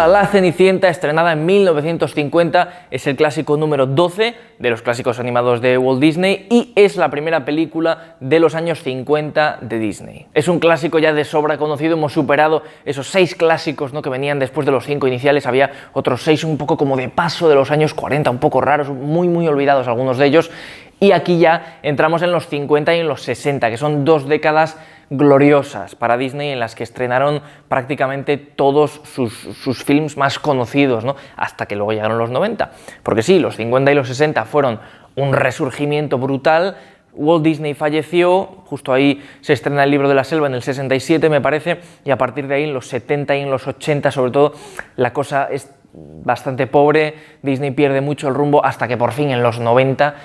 a La Cenicienta, estrenada en 1950, es el clásico número 12 de los clásicos animados de Walt Disney y es la primera película de los años 50 de Disney. Es un clásico ya de sobra conocido, hemos superado esos 6 clásicos, ¿no?, que venían después de los 5 iniciales, había otros 6 un poco como de paso de los años 40, un poco raros, muy olvidados algunos de ellos, y aquí ya entramos en los 50 y en los 60, que son 2 décadas gloriosas para Disney en las que estrenaron prácticamente todos sus films más conocidos, ¿no?, hasta que luego llegaron los 90. Porque sí, los 50 y los 60 fueron un resurgimiento brutal. Walt Disney falleció, justo ahí se estrena El libro de la selva en el 67, me parece, y a partir de ahí en los 70 y en los 80 sobre todo la cosa es bastante pobre. Disney pierde mucho el rumbo hasta que por fin en los 90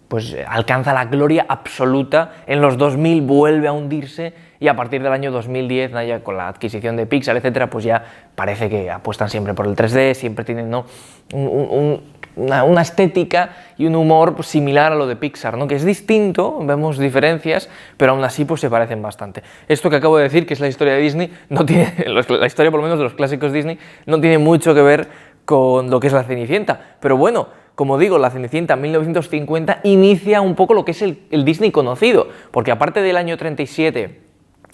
pues alcanza la gloria absoluta, en los 2000 vuelve a hundirse y a partir del año 2010, ya con la adquisición de Pixar, etcétera, pues ya parece que apuestan siempre por el 3D, siempre tienen, ¿no?, una estética y un humor pues similar a lo de Pixar, ¿no?, que es distinto, vemos diferencias, pero aún así pues se parecen bastante. Esto que acabo de decir, que es la historia de Disney, no tiene, la historia por lo menos de los clásicos Disney, no tiene mucho que ver con lo que es La Cenicienta, pero bueno, como digo, La Cenicienta en 1950 inicia un poco lo que es el Disney conocido, porque aparte del año 37,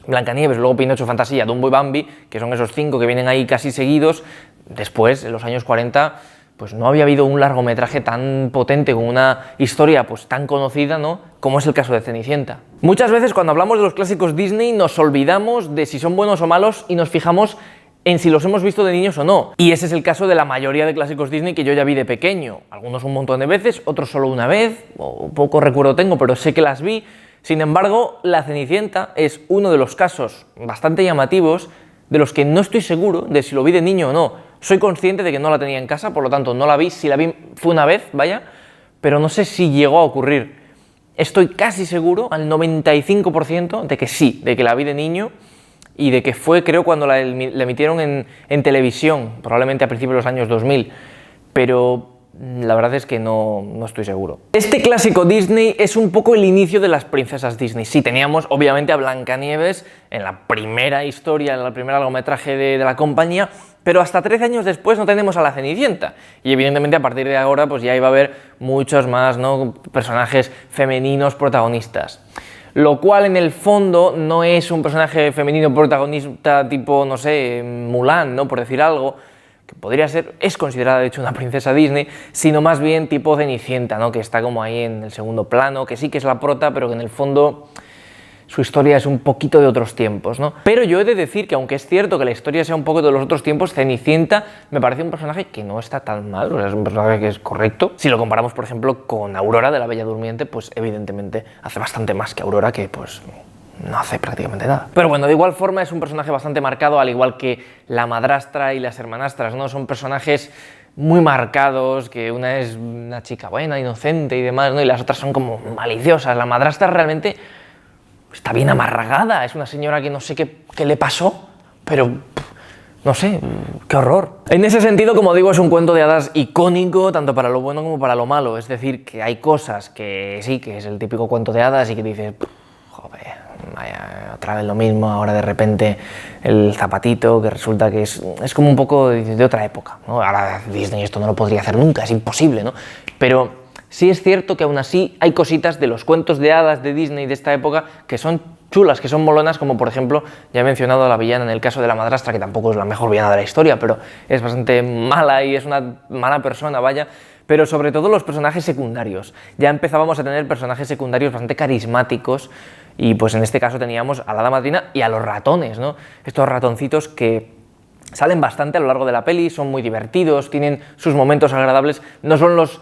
Blancanieves, luego Pinocho, Fantasía, Dumbo y Bambi, que son esos 5 que vienen ahí casi seguidos, después, en los años 40, pues no había habido un largometraje tan potente, con una historia pues tan conocida, ¿no?, como es el caso de Cenicienta. Muchas veces cuando hablamos de los clásicos Disney nos olvidamos de si son buenos o malos y nos fijamos en si los hemos visto de niños o no. Y ese es el caso de la mayoría de clásicos Disney que yo ya vi de pequeño. Algunos un montón de veces, otros solo una vez, o poco recuerdo tengo, pero sé que las vi. Sin embargo, La Cenicienta es uno de los casos bastante llamativos de los que no estoy seguro de si lo vi de niño o no. Soy consciente de que no la tenía en casa, por lo tanto no la vi. Si la vi fue una vez, vaya, pero no sé si llegó a ocurrir. Estoy casi seguro, al 95%, de que sí, de que la vi de niño, y de que fue, creo, cuando la emitieron en televisión, probablemente a principios de los años 2000, pero la verdad es que no estoy seguro. Este clásico Disney es un poco el inicio de las princesas Disney. Sí, teníamos obviamente a Blancanieves en la primera historia, en el primer largometraje de la compañía, pero hasta 13 años después no tenemos a La Cenicienta. Y evidentemente a partir de ahora pues ya iba a haber muchos más, ¿no?, personajes femeninos protagonistas. Lo cual en el fondo no es un personaje femenino protagonista tipo, no sé, Mulan, ¿no?, por decir algo, que podría ser, es considerada de hecho una princesa Disney, sino más bien tipo Cenicienta, ¿no?, que está como ahí en el segundo plano, que sí que es la prota, pero que en el fondo su historia es un poquito de otros tiempos, ¿no? Pero yo he de decir que aunque es cierto que la historia sea un poco de los otros tiempos, Cenicienta me parece un personaje que no está tan mal, o sea, es un personaje que es correcto. Si lo comparamos, por ejemplo, con Aurora de la Bella Durmiente, pues evidentemente hace bastante más que Aurora, que pues no hace prácticamente nada. Pero bueno, de igual forma es un personaje bastante marcado, al igual que la madrastra y las hermanastras, ¿no? Son personajes muy marcados, que una es una chica buena, inocente y demás, ¿no?, y las otras son como maliciosas. La madrastra realmente está bien amarragada, es una señora que no sé qué le pasó, pero no sé, qué horror. En ese sentido, como digo, es un cuento de hadas icónico, tanto para lo bueno como para lo malo. Es decir, que hay cosas que sí, que es el típico cuento de hadas y que dices, joder, vaya, otra vez lo mismo, ahora de repente el zapatito, que resulta que es como un poco de otra época, ¿no? Ahora Disney esto no lo podría hacer nunca, es imposible, ¿no? Pero sí es cierto que aún así hay cositas de los cuentos de hadas de Disney de esta época que son chulas, que son molonas, como por ejemplo, ya he mencionado a la villana en el caso de la madrastra, que tampoco es la mejor villana de la historia, pero es bastante mala y es una mala persona, vaya, pero sobre todo los personajes secundarios. Ya empezábamos a tener personajes secundarios bastante carismáticos y pues en este caso teníamos a la hada madrina y a los ratones, ¿no? Estos ratoncitos que salen bastante a lo largo de la peli, son muy divertidos, tienen sus momentos agradables, no son los,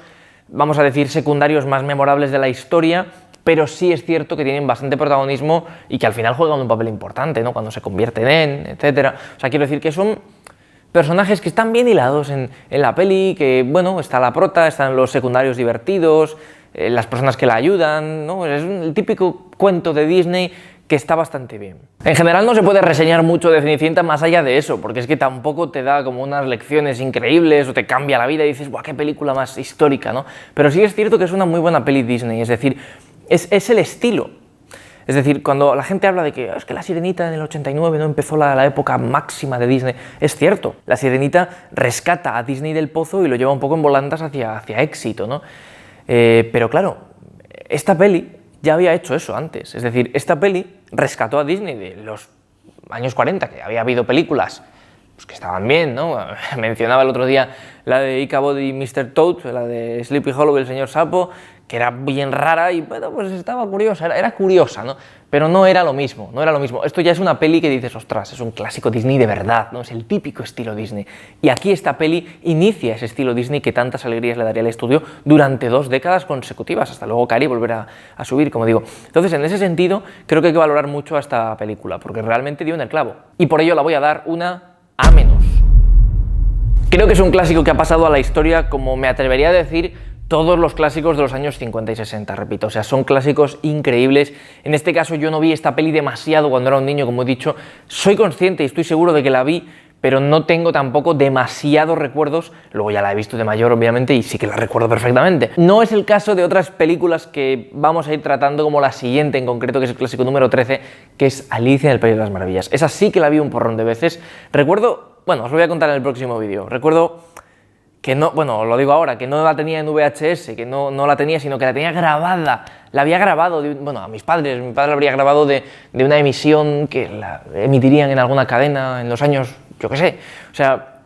vamos a decir, secundarios más memorables de la historia, pero sí es cierto que tienen bastante protagonismo y que al final juegan un papel importante, ¿no?, cuando se convierten en, etcétera. O sea, quiero decir que son personajes que están bien hilados en la peli, que, bueno, está la prota, están los secundarios divertidos, las personas que la ayudan, ¿no? Es el típico cuento de Disney que está bastante bien. En general no se puede reseñar mucho de Cenicienta más allá de eso, porque es que tampoco te da como unas lecciones increíbles o te cambia la vida y dices, ¡buah, qué película más histórica!, ¿no? Pero sí es cierto que es una muy buena peli Disney, es decir, es el estilo. Es decir, cuando la gente habla de que es que La Sirenita en el 89 no empezó la época máxima de Disney, es cierto, La Sirenita rescata a Disney del pozo y lo lleva un poco en volandas hacia éxito, ¿no? Pero claro, esta peli ya había hecho eso antes, es decir, esta peli rescató a Disney de los años 40, que había habido películas pues, que estaban bien, ¿no? Mencionaba el otro día la de Ichabod y Mr. Toad, la de Sleepy Hollow y el señor Sapo, que era bien rara y bueno, pues estaba curiosa, era curiosa, ¿no? Pero no era lo mismo, no era lo mismo. Esto ya es una peli que dices, ostras, es un clásico Disney de verdad, ¿no? Es el típico estilo Disney. Y aquí esta peli inicia ese estilo Disney que tantas alegrías le daría al estudio durante 2 décadas consecutivas, hasta luego caer y volver a subir, como digo. Entonces, en ese sentido, creo que hay que valorar mucho a esta película, porque realmente dio en el clavo. Y por ello la voy a dar una A-. Creo que es un clásico que ha pasado a la historia, como me atrevería a decir, todos los clásicos de los años 50 y 60, repito, o sea, son clásicos increíbles. En este caso yo no vi esta peli demasiado cuando era un niño, como he dicho, soy consciente y estoy seguro de que la vi, pero no tengo tampoco demasiados recuerdos, luego ya la he visto de mayor obviamente y sí que la recuerdo perfectamente. No es el caso de otras películas que vamos a ir tratando, como la siguiente en concreto, que es el clásico número 13, que es Alicia en el País de las Maravillas. Esa sí que la vi un porrón de veces. Recuerdo, bueno, os lo voy a contar en el próximo vídeo, recuerdo que no, bueno, lo digo ahora, que no la tenía en VHS, que no la tenía, sino que la tenía grabada, la había grabado, bueno, a mi padre la habría grabado de una emisión que la emitirían en alguna cadena en los años, yo qué sé, o sea,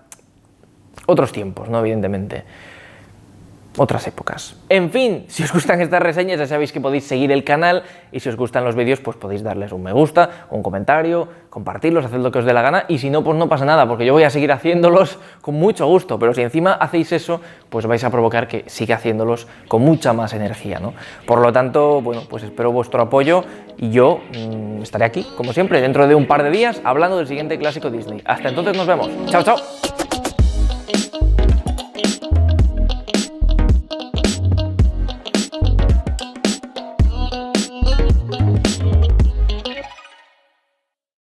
otros tiempos, ¿no? Evidentemente. Otras épocas. En fin, si os gustan estas reseñas ya sabéis que podéis seguir el canal y si os gustan los vídeos pues podéis darles un me gusta, un comentario, compartirlos, haced lo que os dé la gana y si no pues no pasa nada porque yo voy a seguir haciéndolos con mucho gusto, pero si encima hacéis eso pues vais a provocar que siga haciéndolos con mucha más energía, ¿no? Por lo tanto, bueno, pues espero vuestro apoyo y yo estaré aquí, como siempre, dentro de un par de días hablando del siguiente clásico Disney. Hasta entonces nos vemos. ¡Chao, chao!